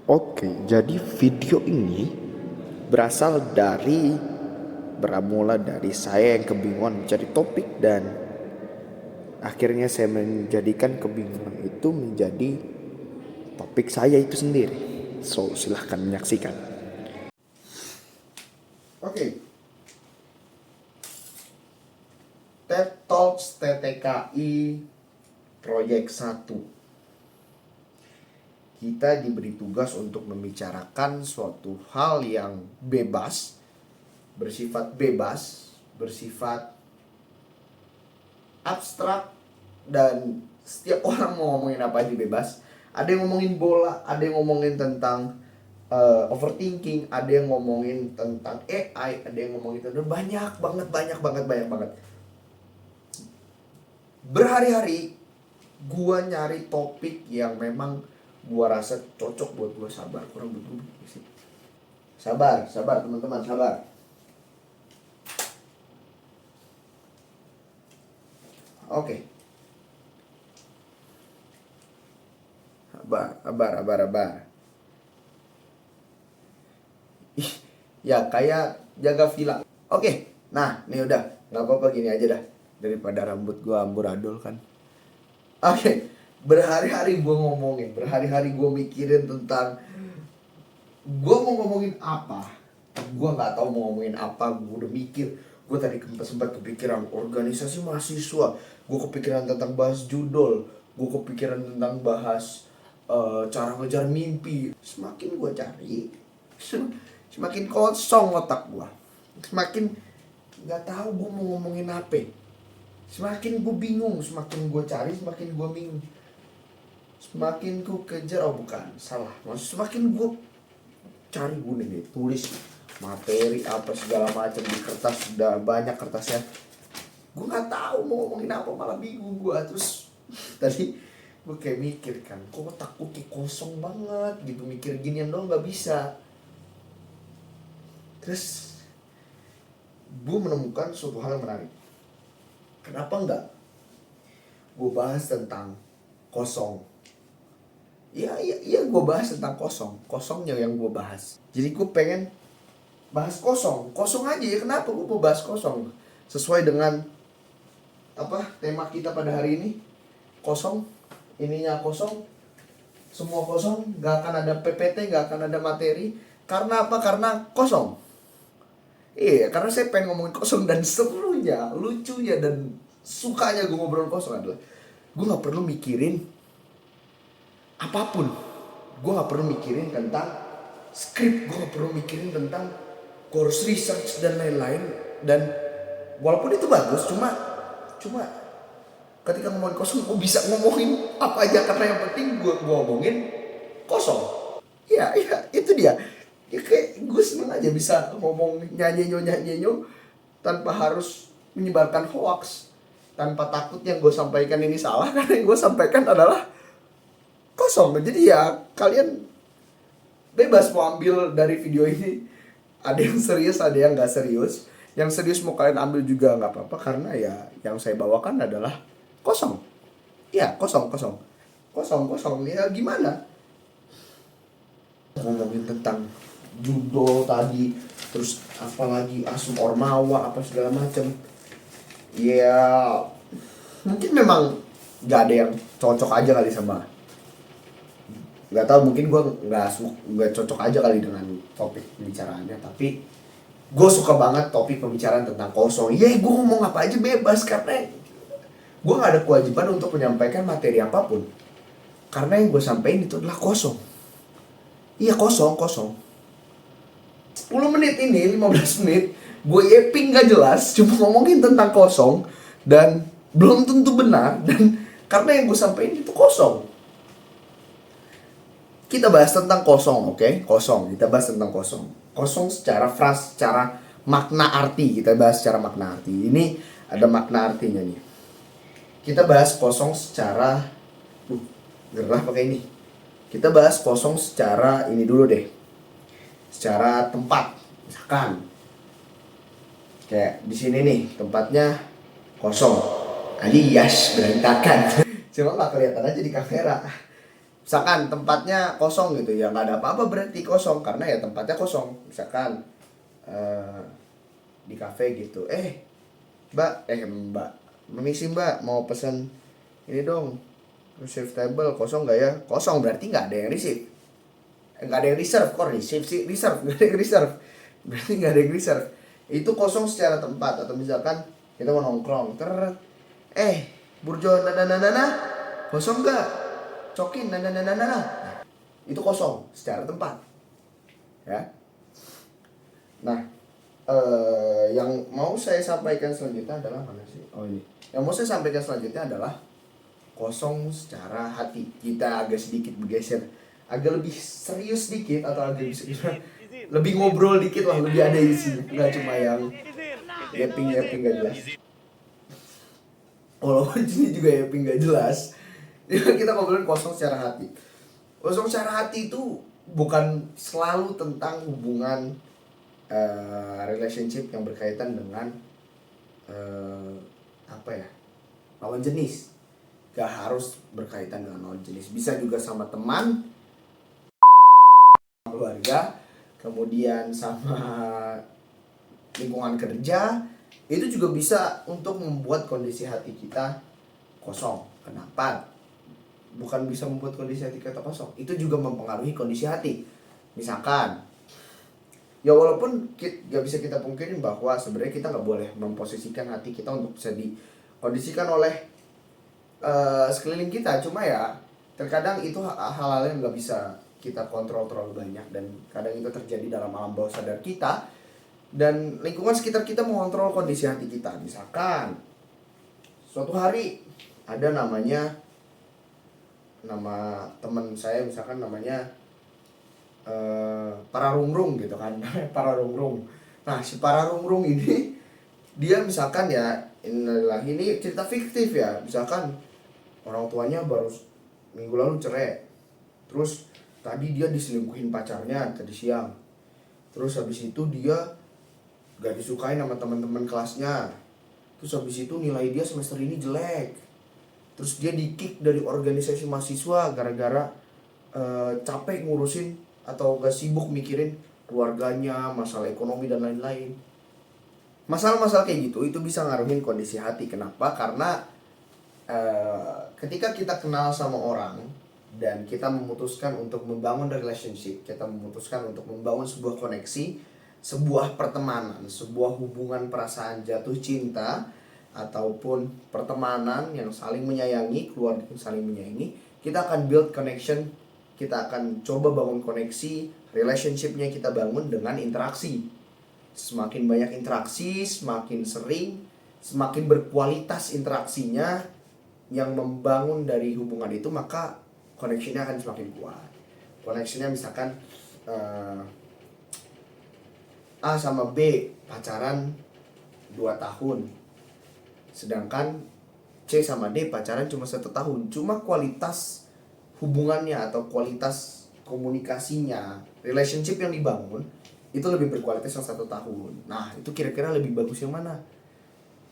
Oke, jadi video ini beramula dari saya yang kebingungan mencari topik dan akhirnya saya menjadikan kebingungan itu menjadi topik saya itu sendiri. So, silahkan menyaksikan. Oke, TED Talks TTKI Proyek 1. Kita diberi tugas untuk membicarakan suatu hal yang bersifat abstrak, dan setiap orang mau ngomongin apa aja bebas. Ada yang ngomongin bola, ada yang ngomongin tentang overthinking, ada yang ngomongin tentang AI, ada yang ngomongin tentang banyak banget. Berhari-hari gua nyari topik yang memang gua rasa cocok buat gua. Sabar, kurang betul sih. Sabar teman-teman, sabar. Oke. Sabar. Ya kayak jaga villa. Oke. Nah, nih udah, nggak apa-apa gini aja dah, daripada rambut gua amburadul kan. Oke. Berhari-hari gua mikirin tentang gua mau ngomongin apa. Gua nggak tahu mau ngomongin apa. Gua udah mikir. Gua tadi sempat kepikiran organisasi mahasiswa. Gua kepikiran tentang bahas judul. Gua kepikiran tentang bahas cara ngejar mimpi. Semakin gua cari, semakin kosong otak gua. Semakin nggak tahu gua mau ngomongin apa. Semakin gue bingung, semakin gue cari, semakin gue bingung. Semakin gue kejar, salah. Semakin gue cari, gue nih tulis materi apa segala macam di kertas, sudah banyak kertasnya. Gue nggak tahu mau ngomongin apa, malah bingung gue. Terus tadi gue kayak mikir kan, kok otak gue kayak kosong banget gitu, mikir ginian doang nggak bisa. Terus gue menemukan suatu hal yang menarik. Kenapa enggak gue bahas tentang kosong? Iya gue bahas tentang kosongnya yang gue bahas. Jadi gue pengen bahas kosong aja ya. Kenapa gue mau bahas kosong? Sesuai dengan apa tema kita pada hari ini, kosong. Ininya kosong, semua kosong, gak akan ada PPT, gak akan ada materi. Karena apa? Karena kosong. Iya, karena saya pengen ngomongin kosong, dan serunya, lucunya, dan sukanya gue ngobrol kosong adalah gue gak perlu mikirin apapun. Gue gak perlu mikirin tentang skrip, gue gak perlu mikirin tentang course research dan lain-lain. Dan walaupun itu bagus, cuma ketika ngomongin kosong gue bisa ngomongin apa aja, karena yang penting gue ngomongin kosong. Iya, itu dia. Ya kayak gue seneng aja bisa ngomong nyanyi-nyanyi tanpa harus menyebarkan hoax, tanpa takut yang gue sampaikan ini salah, karena yang gue sampaikan adalah kosong. Jadi ya kalian bebas mau ambil dari video ini. Ada yang serius, ada yang gak serius. Yang serius mau kalian ambil juga gak apa-apa, karena ya yang saya bawakan adalah kosong. Ya kosong. Ya gimana, ngomongin tentang judul tadi, terus apalagi Asum Ormawa apa segala macam. Ya mungkin memang nggak ada yang cocok aja kali sama, nggak tahu, mungkin gue nggak cocok aja kali dengan topik pembicaraannya. Tapi gue suka banget topik pembicaraan tentang kosong. Gue ngomong apa aja bebas, karena gue nggak ada kewajiban untuk menyampaikan materi apapun, karena yang gue sampaikan itu adalah kosong. Iya kosong. 10 menit ini, 15 menit gue yeping gak jelas, cuma ngomongin tentang kosong, dan belum tentu benar, dan karena yang gue sampaikan itu kosong. Kita bahas tentang kosong, oke? Kosong, kita bahas tentang kosong. Kosong secara frasa, secara makna arti. Kita bahas secara makna arti. Ini ada makna artinya nih. Kita bahas kosong secara gerah pakai ini. Kita bahas kosong secara ini dulu deh, secara tempat. Misalkan kayak di sini nih, tempatnya kosong alias berantakan. Cuma nggak kelihatan aja di kamera. Misalkan tempatnya kosong gitu ya, nggak ada apa-apa berarti kosong karena ya tempatnya kosong. Misalkan eh, di kafe gitu, mbak, permisi mbak, mau pesen ini dong, receive table, kosong nggak ya? Kosong berarti nggak ada yang receive. Nggak ada yang reserve, kok receive sih, reserve, nggak ada yang reserve, berarti nggak ada yang reserve. Itu kosong secara tempat. Atau misalkan kita mau nongkrong, burjo nana, kosong nggak? Cokin nana, itu kosong secara tempat, ya. Nah, yang mau saya sampaikan selanjutnya adalah mana sih? Oh ini. Yang mau saya sampaikan selanjutnya adalah kosong secara hati. Kita agak sedikit bergeser, agak lebih serius dikit atau agak lebih ngobrol dikit lah, lebih ada isi, nggak cuma yang yapping gak jelas. Walaupun ini juga yapping gak jelas, kita ngobrolin kosong secara hati. Kosong secara hati itu bukan selalu tentang hubungan relationship yang berkaitan dengan lawan jenis. Gak harus berkaitan dengan lawan jenis, bisa juga sama teman, keluarga, kemudian sama lingkungan kerja. Itu juga bisa untuk membuat kondisi hati kita kosong. Kenapa? Bukan bisa membuat kondisi hati kita kosong, itu juga mempengaruhi kondisi hati. Misalkan, ya walaupun gak bisa kita pungkirin bahwa sebenarnya kita nggak boleh memposisikan hati kita untuk bisa dikondisikan oleh sekeliling kita. Cuma ya terkadang itu hal-hal yang nggak bisa kita kontrol terlalu banyak, dan kadang itu terjadi dalam alam bawah sadar kita, dan lingkungan sekitar kita mengontrol kondisi hati kita. Misalkan suatu hari ada nama teman saya, misalkan namanya Pararungrung gitu kan. Pararungrung. Nah, si Pararungrung ini dia misalkan ya, ini cerita fiktif ya, misalkan orang tuanya baru minggu lalu cerai, terus tadi dia diselingkuhin pacarnya tadi siang, terus habis itu dia gak disukain sama teman-teman kelasnya, terus habis itu nilai dia semester ini jelek, terus dia di-kick dari organisasi mahasiswa gara-gara capek ngurusin atau gak sibuk mikirin keluarganya, masalah ekonomi dan lain-lain. Masalah-masalah kayak gitu itu bisa ngaruhin kondisi hati. Kenapa? Karena ketika kita kenal sama orang dan kita memutuskan untuk membangun relationship, kita memutuskan untuk membangun sebuah koneksi, sebuah pertemanan, sebuah hubungan perasaan jatuh cinta, ataupun pertemanan yang saling menyayangi, keluarga yang saling menyayangi, kita akan build connection, kita akan coba bangun koneksi, relationshipnya kita bangun dengan interaksi. Semakin banyak interaksi, semakin sering, semakin berkualitas interaksinya yang membangun dari hubungan itu, maka koneksinya akan semakin kuat. Koneksinya misalkan A sama B pacaran 2 tahun, sedangkan C sama D pacaran cuma 1 tahun. Cuma kualitas hubungannya atau kualitas komunikasinya, relationship yang dibangun itu lebih berkualitas yang 1 tahun. Nah, itu kira-kira lebih bagus yang mana?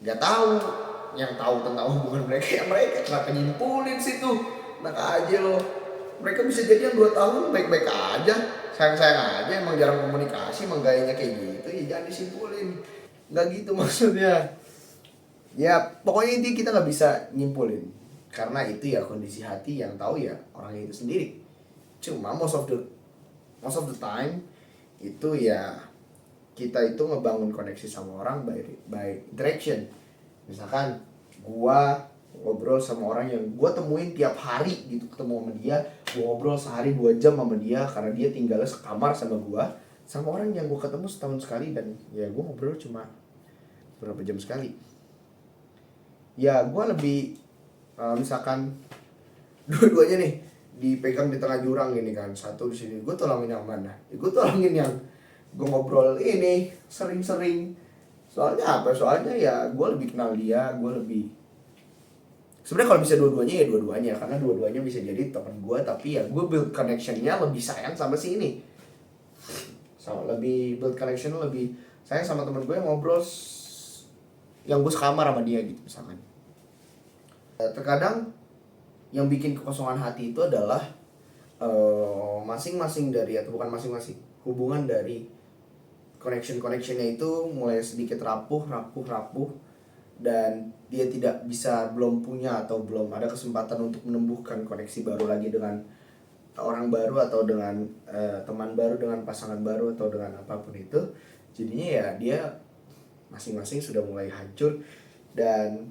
Gak tahu. Yang tahu tentang hubungan mereka ya mereka, kenapa nyimpulin situ? Enak aja loh. Mereka bisa jadi yang 2 tahun baik-baik aja, sayang-sayang aja, emang jarang komunikasi, emang gayanya kayak gitu, ya jangan disimpulin. Gak gitu maksudnya. Ya pokoknya intinya kita gak bisa nyimpulin, karena itu ya kondisi hati, yang tahu ya orangnya itu sendiri. Cuma most of the time itu ya kita itu ngebangun koneksi sama orang by interaction. Misalkan gua ngobrol sama orang yang gua temuin tiap hari gitu, ketemu sama dia, gua ngobrol sehari 2 jam sama dia karena dia tinggalnya sekamar sama gua, sama orang yang gua ketemu setahun sekali dan ya gua ngobrol cuma berapa jam sekali. Ya gua lebih misalkan dua-duanya nih dipegang di tengah jurang gini kan, satu di sini, gua tolongin yang mana? Ya, gua tolongin yang gua ngobrol ini sering-sering. Soalnya apa? Soalnya ya gue lebih kenal dia, gue lebih, sebenarnya kalau bisa dua-duanya ya dua-duanya, karena dua-duanya bisa jadi teman gue, tapi ya gue build connectionnya lebih sayang sama si ini, lebih build connection, lebih sayang sama teman gue yang ngobrol yang gue sekamar sama dia gitu misalkan. Terkadang yang bikin kekosongan hati itu adalah masing-masing dari, atau bukan masing-masing, hubungan dari connectionnya itu mulai sedikit rapuh, dan dia tidak bisa, belum punya atau belum ada kesempatan untuk menumbuhkan koneksi baru lagi dengan orang baru, atau dengan teman baru, dengan pasangan baru, atau dengan apapun itu. Jadinya ya dia masing-masing sudah mulai hancur. Dan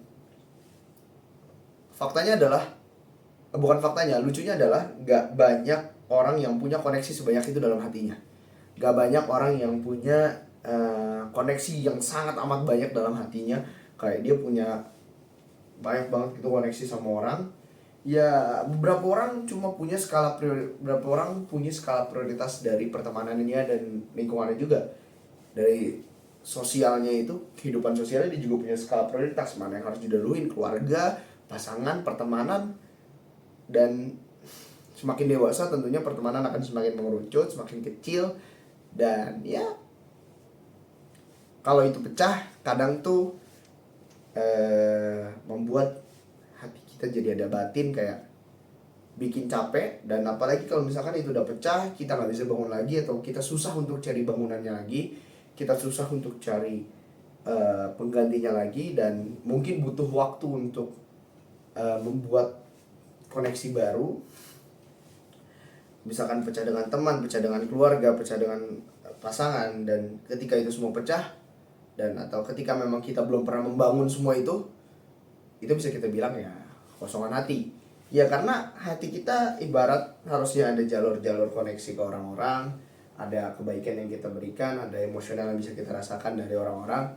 faktanya adalah, lucunya adalah gak banyak orang yang punya koneksi sebanyak itu dalam hatinya. Gak banyak orang yang punya koneksi yang sangat amat banyak dalam hatinya. Kayak dia punya banyak banget gitu koneksi sama orang. Ya beberapa orang punya skala prioritas dari pertemanannya dan lingkungannya juga. Dari sosialnya itu, kehidupan sosialnya dia juga punya skala prioritas. Mana yang harus didahuluin, keluarga, pasangan, pertemanan. Dan semakin dewasa tentunya pertemanan akan semakin mengerucut, semakin kecil. Dan ya kalau itu pecah, kadang tuh membuat hati kita jadi ada batin, kayak bikin capek. Dan apalagi kalau misalkan itu udah pecah, kita nggak bisa bangun lagi, atau kita susah untuk cari bangunannya lagi, kita susah untuk cari penggantinya lagi, dan mungkin butuh waktu untuk membuat koneksi baru. Misalkan pecah dengan teman, pecah dengan keluarga, pecah dengan pasangan. Dan ketika itu semua pecah, dan atau ketika memang kita belum pernah membangun semua itu bisa kita bilang ya kosongan hati. Ya karena hati kita ibarat harusnya ada jalur-jalur koneksi ke orang-orang, ada kebaikan yang kita berikan, ada emosional yang bisa kita rasakan dari orang-orang,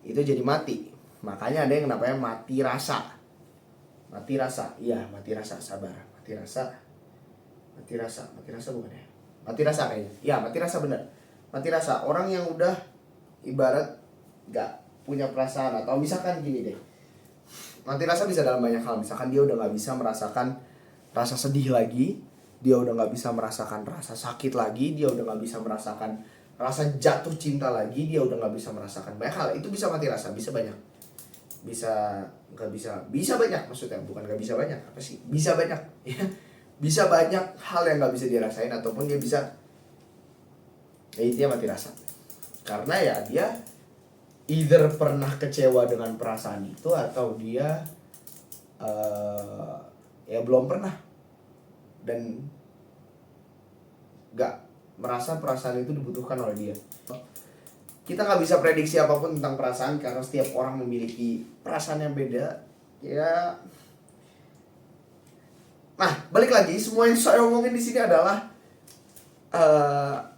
itu jadi mati. Makanya ada yang namanya mati rasa. Mati rasa sabar. Mati rasa bukan ya? Mati rasa kayaknya. Ya, mati rasa benar. Mati rasa, orang yang udah ibarat gak punya perasaan. Atau misalkan gini deh, mati rasa bisa dalam banyak hal. Misalkan dia udah gak bisa merasakan rasa sedih lagi, dia udah gak bisa merasakan rasa sakit lagi, dia udah gak bisa merasakan rasa jatuh cinta lagi, dia udah gak bisa merasakan banyak hal. Itu bisa mati rasa, bisa banyak. Bisa banyak maksudnya, bukan gak bisa banyak, apa sih? Bisa banyak, ya. Bisa banyak hal yang gak bisa dirasain, ataupun dia bisa, ya itu mati rasa. Karena ya dia either pernah kecewa dengan perasaan itu, atau dia ya belum pernah dan gak merasa perasaan itu dibutuhkan oleh dia. Kita gak bisa prediksi apapun tentang perasaan, karena setiap orang memiliki perasaan yang beda. Ya, nah balik lagi, semua yang saya omongin di sini adalah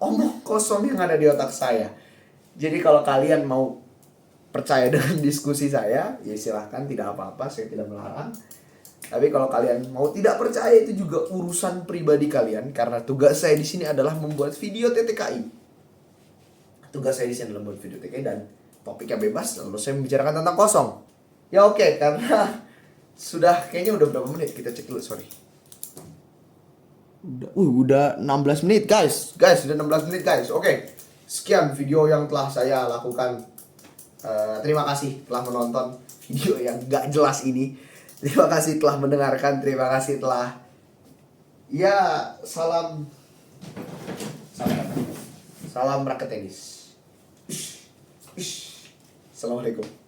omong kosong yang ada di otak saya. Jadi kalau kalian mau percaya dengan diskusi saya, ya silahkan, tidak apa-apa, saya tidak melarang. Tapi kalau kalian mau tidak percaya, itu juga urusan pribadi kalian, karena tugas saya di sini adalah membuat video TTKI. Tugas saya di sini adalah membuat video TTKI, dan topiknya bebas, lalu saya membicarakan tentang kosong. Ya oke, karena kayaknya udah berapa menit, kita cek dulu, sorry. Udah 16 menit guys, udah 16 menit guys. Oke, sekian video yang telah saya lakukan. Terima kasih telah menonton video yang gak jelas ini. Terima kasih telah mendengarkan. Terima kasih telah, ya, salam raket tenis. Assalamualaikum.